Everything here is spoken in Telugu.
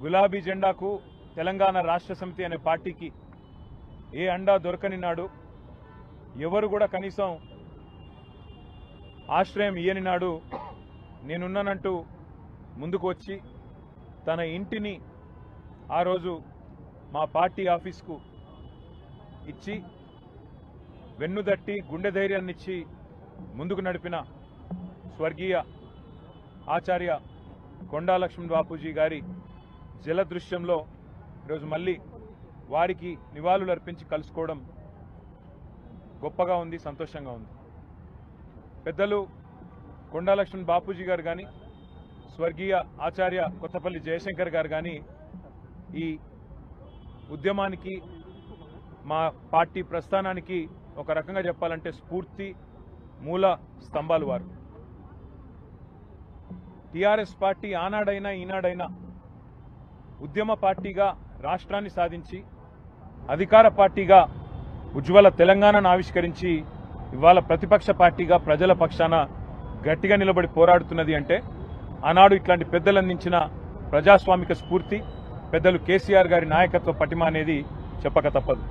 గులాబీ జెండాకు తెలంగాణ రాష్ట్ర సమితి అనే పార్టీకి ఏ అండా దొరకని నాడు, ఎవరు కూడా కనీసం ఆశ్రయం ఇయ్యని నాడు నేనున్నానంటూ ముందుకు వచ్చి తన ఇంటిని ఆ రోజు మా పార్టీ ఆఫీస్కు ఇచ్చి వెన్నుదట్టి గుండె ధైర్యాన్నిచ్చి ముందుకు నడిపిన స్వర్గీయ ఆచార్య కొండా లక్ష్మణ్ బాపూజీ గారి జలదృశ్యంలో ఈరోజు మళ్ళీ వారికి నివాళులు అర్పించి కలుసుకోవడం గొప్పగా ఉంది, సంతోషంగా ఉంది. పెద్దలు కొండా లక్ష్మణ్ బాపూజీ గారు కానీ, స్వర్గీయ ఆచార్య కొత్తపల్లి జయశంకర్ గారు కానీ ఈ ఉద్యమానికి, మా పార్టీ ప్రస్థానానికి ఒక రకంగా చెప్పాలంటే స్ఫూర్తి మూల స్తంభాలు వారు. టీఆర్ఎస్ పార్టీ ఆనాడైనా ఈనాడైనా ఉద్యమ పార్టీగా రాష్ట్రాన్ని సాధించి అధికార పార్టీగా ఉజ్వల తెలంగాణను ఆవిష్కరించి ఇవాళ ప్రతిపక్ష పార్టీగా ప్రజల పక్షాన గట్టిగా నిలబడి పోరాడుతున్నది అంటే ఆనాడు ఇట్లాంటి పెద్దలు అందించిన ప్రజాస్వామిక స్ఫూర్తి, పెద్దలు కేసీఆర్ గారి నాయకత్వ పటిమ అనేది చెప్పక తప్పదు.